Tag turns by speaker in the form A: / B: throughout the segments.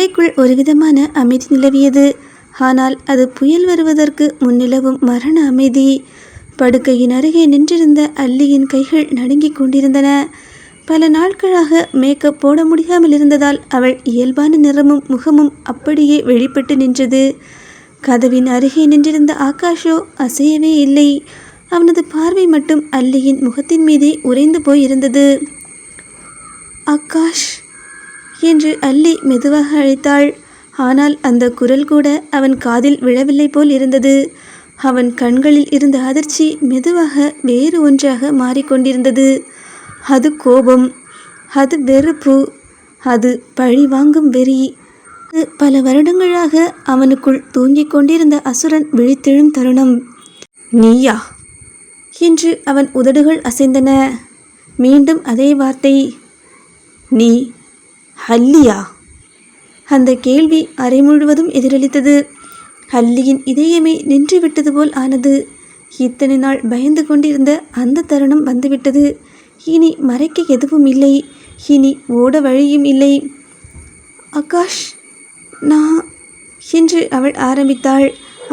A: அறைக்குள் ஒருவிதமான அமைதி நிலவியது. ஆனால் அது புயல் வருவதற்கு முன்னிலவும் மரண அமைதி. படுக்கையின் அருகே நின்றிருந்த அல்லியின் கைகள் நடுங்கிக் கொண்டிருந்தன. பல நாட்களாக மேக்கப் போட முடியாமல் இருந்ததால் அவள் இயல்பான நிறமும் முகமும் அப்படியே வெளிப்பட்டு நின்றது. கதவின் அருகே நின்றிருந்த ஆகாஷோ அசையவே இல்லை. அவனது பார்வை மட்டும் அல்லியின் முகத்தின் மீதே உறைந்து போயிருந்தது. ஆகாஷ் என்று அல்லி மெதுவாக அழைத்தாள். ஆனால் அந்த குரல் கூட அவன் காதில் விழவில்லை போல் இருந்தது. அவன் கண்களில் இருந்த அதிர்ச்சி மெதுவாக வேறு ஒன்றாக மாறிக்கொண்டிருந்தது. அது கோபம், அது வெறுப்பு, அது பழி வாங்கும் வெறி. பல வருடங்களாக அவனுக்குள் தூங்கிக் கொண்டிருந்த அசுரன் விழித்தெழும் தருணம். நீயா என்று அவன் உதடுகள் அசைந்தன. மீண்டும் அதே வார்த்தை, நீ அல்லியா? அந்த கேள்வி அறை முழுவதும் எதிரொலித்தது. அல்லியின் இதயமே நின்றுவிட்டது போல் ஆனது. இத்தனை நாள் பயந்து கொண்டிருந்த அந்த தருணம் வந்துவிட்டது. இனி மறைக்க எதுவும் இல்லை. இனி ஓட வழியும் இல்லை. ஆகாஷ், நான் என்று அவள் ஆரம்பித்தாள்.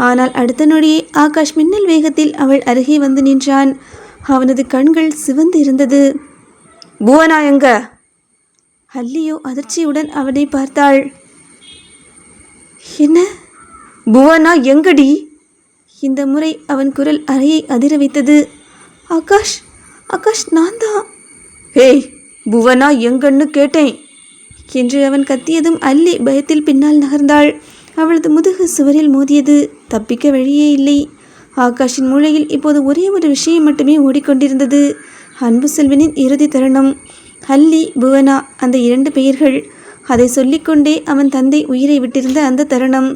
A: ஆனால் அடுத்த நொடியே ஆகாஷ் மின்னல் வேகத்தில் அவள் அருகே வந்து நின்றான். அவனது கண்கள் சிவந்து இருந்தது. புவனா எங்க? அல்லியோ அதிர்ச்சியுடன் அவனை பார்த்தாள். என்ன? புவனா எங்கடி? இந்த முறை அவன் குரல் அறையை அதிர வைத்தது. ஆகாஷ், ஆகாஷ், நான் தான். ஹேய், புவனா எங்கன்னு கேட்டேன் என்று அவன் கத்தியதும் அல்லி பயத்தில் பின்னால் நகர்ந்தாள். அவளது முதுகு சுவரில் மோதியது. தப்பிக்க வழியே இல்லை. ஆகாஷின் மூளையில் இப்போது ஒரே ஒரு விஷயம் மட்டுமே ஓடிக்கொண்டிருந்தது. அன்பு செல்வனின் இறுதி தருணம். அல்லி, புவனா, அந்த 2 பெயர்கள். அதை சொல்லிக்கொண்டே அவன் தந்தை உயிரை விட்டிருந்த அந்த தருணம்.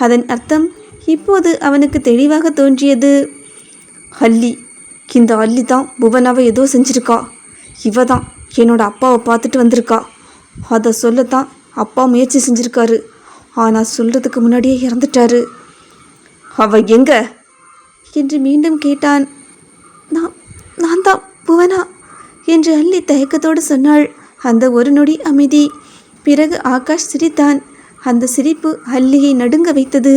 A: அதன் அர்த்தம் இப்போது அவனுக்கு தெளிவாக தோன்றியது. அல்லி, இந்த அல்லி தான் புவனாவை ஏதோ செஞ்சிருக்கா. இவ தான் என்னோட அப்பாவை பார்த்துட்டு வந்திருக்கா. அதை சொல்லத்தான் அப்பா முயற்சி செஞ்சிருக்காரு. ஆனால் சொல்கிறதுக்கு முன்னாடியே இறந்துட்டாரு. அவ எங்க என்று மீண்டும் கேட்டான். நான் தான் புவனா என்று அல்லி தயக்கத்தோடு சொன்னாள். அந்த ஒரு நொடி அமைதி. பிறகு ஆகாஷ் சிரித்தான். அந்த சிரிப்பு அல்லியை நடுங்க வைத்தது.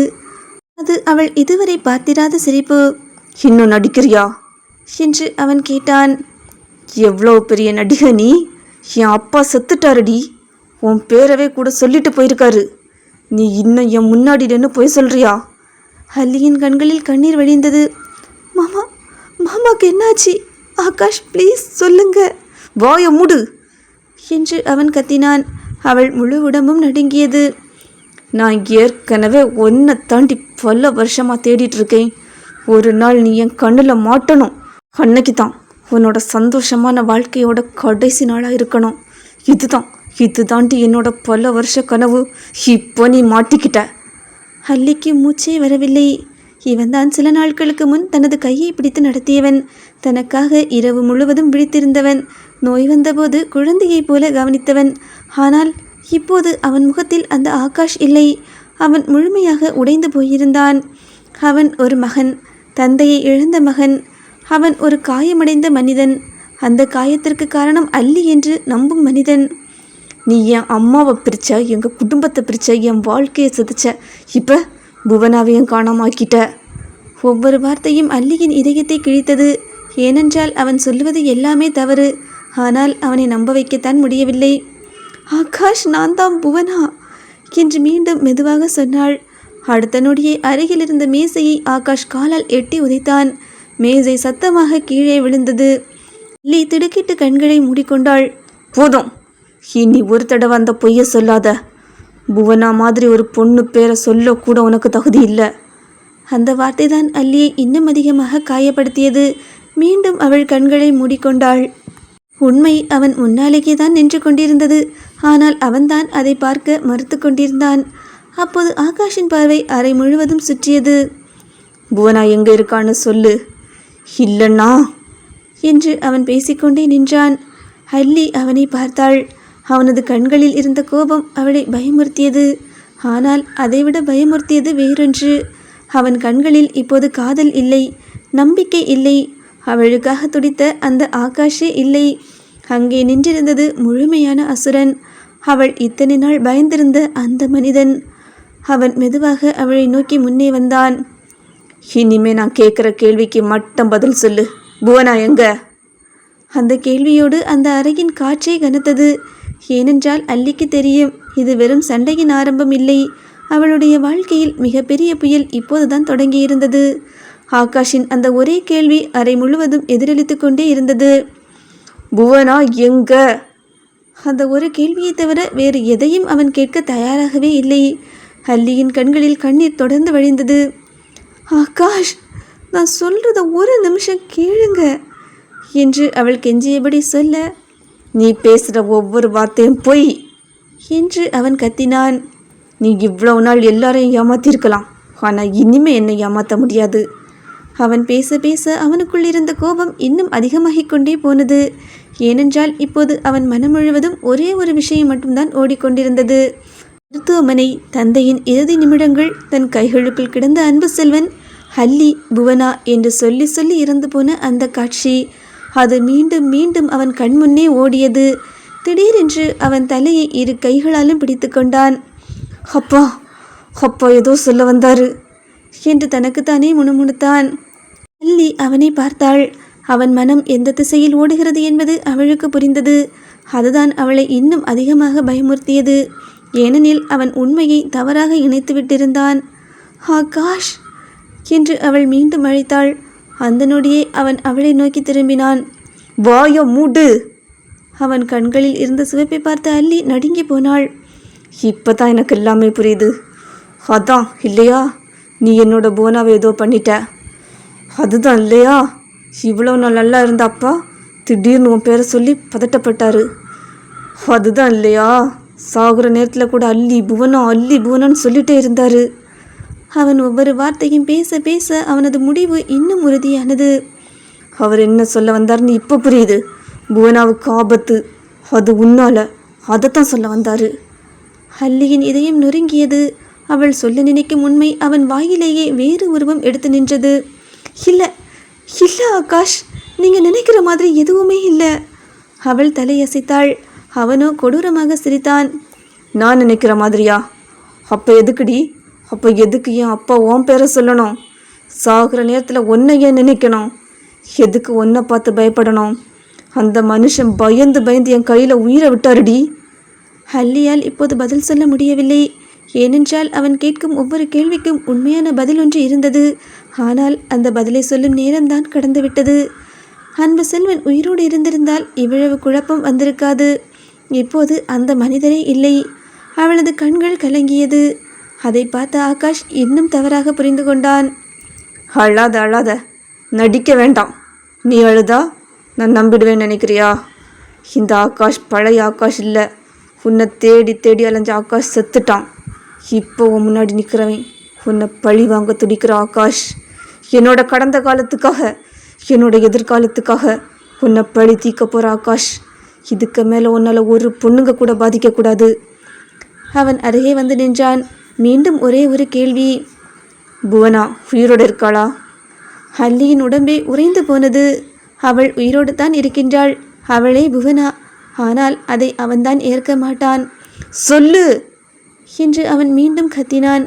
A: அது அவள் இதுவரை பார்த்திராத சிரிப்பு. இன்னும் நடிக்கிறியா என்று அவன் கேட்டான். எவ்வளோ பெரிய நடிகை நீ! என் அப்பா செத்துட்டாரடி. உன் பேரவே கூட சொல்லிட்டு போயிருக்காரு. நீ இன்னும் என் முன்னாடி நின்று போய் சொல்றியா? அல்லியின் கண்களில் கண்ணீர் வழிந்தது. மாமா, மாமாக்கு என்னாச்சு? ஆகாஷ், ப்ளீஸ் சொல்லுங்க. வாய மூடு என்று அவன் கத்தினான். அவள் முழு உடம்பும் நடுங்கியது. நான் ஏற்கனவே ஒன்றை தாண்டி பல வருஷமாக தேடிட்டு இருக்கேன். ஒரு நாள் நீ என் கண்ணில் மாட்டணும். அன்னைக்கு தான் உன்னோட சந்தோஷமான வாழ்க்கையோட கடைசி நாளாக இருக்கணும். இது தாண்டி என்னோட பல வருஷ கனவு. இப்போ நீ மாட்டிக்கிட்ட. அல்லிக்கு மூச்சே வரவில்லை. இவன் தான் சில நாட்களுக்கு முன் தனது கையை பிடித்து நடத்தியவன். தனக்காக இரவு முழுவதும் விழித்திருந்தவன். நோய் வந்தபோது குழந்தையைப் போல கவனித்தவன். ஆனால் இப்போது அவன் முகத்தில் அந்த ஆகாஷ் இல்லை. அவன் முழுமையாக உடைந்து போயிருந்தான். அவன் ஒரு மகன், தந்தையை இழந்த மகன். அவன் ஒரு காயமடைந்த மனிதன். அந்த காயத்திற்கு காரணம் அல்லி என்று நம்பும் மனிதன். நீ என் அம்மாவை பிரிச்ச, எங்கள் குடும்பத்தை பிரிச்ச, என் வாழ்க்கையை சிதைச்ச. இப்போ புவனாவையும் காணாமாக்கிட்ட. ஒவ்வொரு வார்த்தையும் அல்லியின் இதயத்தை கிழித்தது. ஏனென்றால் அவன் சொல்லுவது எல்லாமே தவறு. ஆனால் அவனை நம்ப வைக்கத்தான் முடியவில்லை. ஆகாஷ், நான் தான் புவனா என்று மீண்டும் மெதுவாக சொன்னாள். அடுத்த நொடியே அருகில் இருந்த மேசையை ஆகாஷ் காலால் எட்டி உதைத்தான். மேசை சத்தமாக கீழே விழுந்தது. அல்லி திடுக்கிட்டு கண்களை மூடிக்கொண்டாள். போதும், இனி ஒரு தடவை அந்த பொய்யை சொல்லாத. புவனா மாதிரி ஒரு பொண்ணு பேரை சொல்ல கூட உனக்கு தகுதி இல்லை. அந்த வார்த்தை தான் அல்லியை இன்னும் அதிகமாக காயப்படுத்தியது. மீண்டும் அவள் கண்களை மூடிக்கொண்டாள். உண்மை அவன் முன்னாலேயே தான் நின்று கொண்டிருந்தது. ஆனால் அவன்தான் அதை பார்க்க மறுத்து கொண்டிருந்தான். அப்போது ஆகாஷின் பார்வை அறை முழுவதும் சுற்றியது. புவனா எங்கே இருக்கான்னு சொல்லு. இல்லைண்ணா என்று அவன் பேசிக்கொண்டே நின்றான். அல்லி அவனை பார்த்தாள். அவனது கண்களில் இருந்த கோபம் அவளை பயமுறுத்தியது. ஆனால் அதைவிட பயமுறுத்தியது வேறொன்று. அவன் கண்களில் இப்போது காதல் இல்லை, நம்பிக்கை இல்லை. அவளுக்காக துடித்த அந்த ஆகாஷே இல்லை. அங்கே நின்றிருந்தது முழுமையான அசுரன். அவள் இத்தனை நாள் பயந்திருந்த அந்த மனிதன். அவன் மெதுவாக அவளை நோக்கி முன்னே வந்தான். இனிமே நான் கேட்குற கேள்விக்கு மட்டும் பதில் சொல்லு. புவனா எங்க? அந்த கேள்வியோடு அந்த அறையின் காற்றே கனத்தது. ஏனென்றால் அல்லிக்கு தெரியும், இது வெறும் சண்டையின் ஆரம்பம் இல்லை. அவளுடைய வாழ்க்கையில் மிகப்பெரிய புயல் இப்போதுதான் தொடங்கியிருந்தது. ஆகாஷின் அந்த ஒரே கேள்வி அறை முழுவதும் எதிரொலித்து கொண்டே இருந்தது. புவனா எங்க? அந்த ஒரு கேள்வியை தவிர வேறு எதையும் அவன் கேட்க தயாராகவே இல்லை. அல்லியின் கண்களில் கண்ணீர் தொடர்ந்து வழிந்தது. ஆகாஷ், நான் சொல்றத ஒரு நிமிஷம் கேளுங்க என்று அவள் கெஞ்சியபடி சொல்ல, நீ பேசுகிற ஒவ்வொரு வார்த்தையும் பொய் என்று அவன் கத்தினான். நீ இவ்வளவு நாள் எல்லாரையும் ஏமாத்திருக்கலாம், ஆனால் இனிமே என்னை ஏமாற்ற முடியாது. அவன் பேச பேச அவனுக்குள் இருந்த கோபம் இன்னும் அதிகமாகிக் கொண்டே போனது. ஏனென்றால் இப்போது அவன் மனம் முழுவதும் ஒரே ஒரு விஷயம் மட்டும்தான் ஓடிக்கொண்டிருந்தது. மருத்துவமனை, தந்தையின் இறுதி நிமிடங்கள், தன் கைகளுக்குள் கிடந்த அன்பு செல்வன், அல்லி, புவனா என்று சொல்லி சொல்லி இறந்து போன அந்த காட்சி. அது மீண்டும் மீண்டும் அவன் கண்முன்னே ஓடியது. திடீரென்று அவன் தலையை இரு கைகளாலும் பிடித்து கொண்டான். அப்பா, அப்பா ஏதோ சொல்ல வந்தாரு என்று தனக்குத்தானே முணுமுணுத்தான். அல்லி அவனை பார்த்தாள். அவன் மனம் எந்த திசையில் ஓடுகிறது என்பது அவளுக்கு புரிந்தது. அதுதான் அவளை இன்னும் அதிகமாக பயமுறுத்தியது. ஏனெனில் அவன் உண்மையை தவறாக இணைத்து விட்டிருந்தான். ஆகாஷ் என்று அவள் மீண்டும் அழைத்தாள். அந்த நொடியே அவன் அவளை நோக்கி திரும்பினான். வாய மூடு! அவன் கண்களில் இருந்த சிவப்பை பார்த்த அல்லி நடுங்கி போனாள். இப்போதான் எனக்கு எல்லாமே புரியுது. அதான் இல்லையா, நீ என்னோட புவனாவை ஏதோ பண்ணிட்ட. அதுதான் இல்லையா, இவ்வளோ நாள் நல்லா இருந்த அப்பா திடீர்னு உன் பேரை சொல்லி பதட்டப்பட்டாரு. அதுதான் இல்லையா, சாகுற நேரத்தில் கூட அல்லி புவனா அல்லி புவனான்னு சொல்லிட்டே இருந்தார். அவன் ஒவ்வொரு வார்த்தையும் பேச பேச அவனது முடிவு இன்னும் உறுதியானது. அவர் என்ன சொல்ல வந்தார்னு இப்போ புரியுது. புவனாவுக்கு ஆபத்து, அது உன்னால, அதைத்தான் சொல்ல வந்தார். அல்லியின் இதயம் நொறுங்கியது. அவள் சொல்ல நினைக்கும் உண்மை அவன் வாயிலேயே வேறு உருவம் எடுத்து நின்றது. இல்லை இல்லை ஆகாஷ், நீங்கள் நினைக்கிற மாதிரி எதுவுமே இல்லை. அவள் தலையசைத்தாள். அவனோ கொடூரமாக சிரித்தான். நான் நினைக்கிற மாதிரியா? அப்போ எதுக்குடி? அப்போ எதுக்கு என் அப்பா உன் பேரை சொல்லணும்? சாகிற நேரத்தில் ஒன்றை ஏன் நினைக்கணும்? எதுக்கு ஒன்றை பார்த்து பயப்படணும்? அந்த மனுஷன் பயந்து பயந்து என் கையில் உயிரை விட்டாருடி. அல்லியால் இப்போது பதில் சொல்ல முடியவில்லை. ஏனென்றால் அவன் கேட்கும் ஒவ்வொரு கேள்விக்கும் உண்மையான பதில் ஒன்று இருந்தது. ஆனால் அந்த பதிலை சொல்லும் நேரம்தான் கடந்துவிட்டது. அன்பு செல்வன் உயிரோடு இருந்திருந்தால் இவ்வளவு குழப்பம் வந்திருக்காது. இப்போது அந்த மனிதரே இல்லை. அவளது கண்கள் கலங்கியது. அதை பார்த்த ஆகாஷ் இன்னும் தவறாக புரிந்து கொண்டான். அழாத அழாத, நடிக்க வேண்டாம். நீ அழுதா நான் நம்பிடுவேன் நினைக்கிறியா? இந்த ஆகாஷ் பழைய ஆகாஷ் இல்லை. உன்னை தேடி தேடி அலைஞ்ச ஆகாஷ் செத்துட்டான். இப்போ உன் முன்னாடி நிற்கிறவன் உன்னை பழி வாங்க துடிக்கிற ஆகாஷ். என்னோட கடந்த காலத்துக்காக, என்னோட எதிர்காலத்துக்காக உன்னை பழி தீக்க போகிற ஆகாஷ். இதுக்கு மேலே உன்னால் ஒரு பொண்ணுங்க கூட பாதிக்கக்கூடாது. அவன் அருகே வந்து நின்றான். மீண்டும் ஒரே ஒரு கேள்வி. புவனா உயிரோடு இருக்காளா? அல்லியின் உடம்பே உறைந்து போனது. அவள் உயிரோடு தான் இருக்கின்றாள். அவளே புவனா. ஆனால் அதை அவன்தான் ஏற்க மாட்டான். சொல்லு என்று அவன் மீண்டும் கத்தினான்.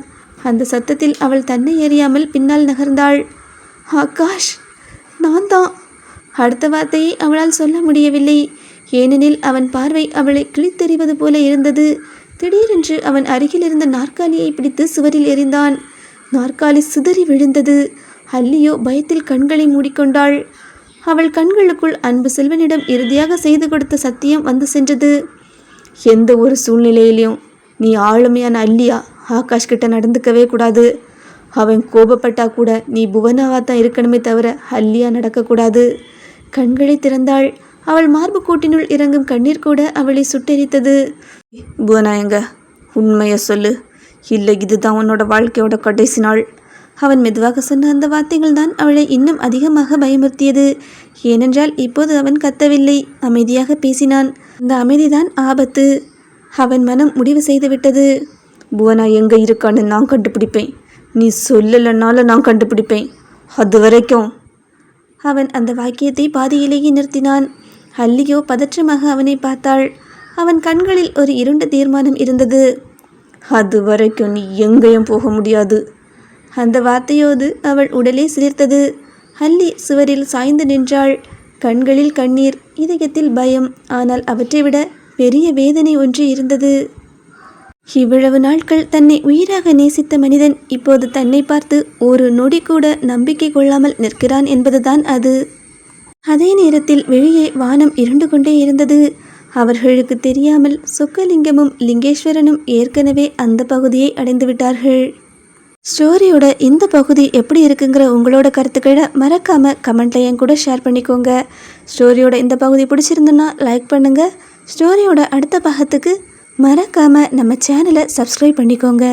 A: அந்த சத்தத்தில் அவள் தன்னை எறியாமல் பின்னால் நகர்ந்தாள். ஆகாஷ், நான் தான். அடுத்த வார்த்தையை அவளால் சொல்ல முடியவில்லை. ஏனெனில் அவன் பார்வை அவளை கிழித்தெறிவது போல இருந்தது. திடீரென்று அவன் அருகில் இருந்த நாற்காலியை பிடித்து சுவரில் எறிந்தான். நாற்காலி சிதறி விழுந்தது. அல்லியோ பயத்தில் கண்களை மூடிக்கொண்டாள். அவள் கண்களுக்குள் அன்பு செல்வனிடம் இறுதியாக செய்து கொடுத்த சத்தியம் வந்து சென்றது. எந்த ஒரு சூழ்நிலையிலையும் நீ ஆளுமையான அல்லியா ஆகாஷ் கிட்ட நடந்துக்கவே கூடாது. அவன் கோபப்பட்டா கூட நீ புவனாவாக தான் இருக்கணுமே தவிர அல்லியா நடக்கக்கூடாது. கண்களை திறந்தாள். அவள் மார்பு கூட்டினுள் இறங்கும் கண்ணீர் கூட அவளை சுட்டெரித்தது. புவனா எங்க? உண்மையை சொல்லு, இல்லை இதுதான் உன்னோட வாழ்க்கையோட கடைசி நாள். அவன் மெதுவாக சொன்ன அந்த வார்த்தைகள் தான் அவளை இன்னும் அதிகமாக பயமுறுத்தியது. ஏனென்றால் இப்போது அவன் கத்தவில்லை, அமைதியாக பேசினான். அந்த அமைதிதான் ஆபத்து. அவன் மனம் முடிவு செய்துவிட்டது. புவனா எங்கே இருக்கான்னு நான் கண்டுபிடிப்பேன். நீ சொல்லலைனால நான் கண்டுபிடிப்பேன். அது வரைக்கும். அவன் அந்த வாக்கியத்தை பாதியிலேயே நிறுத்தினான். அல்லியோ பதற்றமாக அவனை பார்த்தாள். அவன் கண்களில் ஒரு இருண்ட தீர்மானம் இருந்தது. அது வரைக்கும் நீ எங்கேயும் போக முடியாது. அந்த வார்த்தையோடு அவள் உடலே சிலிர்த்தது. அல்லி சுவரில் சாய்ந்து நின்றாள். கண்களில் கண்ணீர், இதயத்தில் பயம். ஆனால் அவற்றை விட பெரிய வேதனை ஒன்று இருந்தது. இவ்வளவு நாட்கள் தன்னை உயிராக நேசித்த மனிதன் இப்போது தன்னை பார்த்து ஒரு நொடி கூட நம்பிக்கை கொள்ளாமல் நிற்கிறான் என்பதுதான் அது. அதே நேரத்தில் வெளியே வானம் இருண்டு கொண்டே இருந்தது. அவர்களுக்கு தெரியாமல் சொக்கலிங்கமும் லிங்கேஸ்வரனும் ஏற்கனவே அந்த பகுதியை அடைந்து விட்டார்கள். ஸ்டோரியோட இந்த பகுதி எப்படி இருக்குங்கிற உங்களோட கருத்துக்களை மறக்காமல் கமெண்ட்ல என் கூட ஷேர் பண்ணிக்கோங்க. ஸ்டோரியோட இந்த பகுதி பிடிச்சிருந்துன்னா லைக் பண்ணுங்கள். ஸ்டோரியோட அடுத்த பாகத்துக்கு மறக்காமல் நம்ம சேனலை சப்ஸ்கிரைப் பண்ணிக்கோங்க.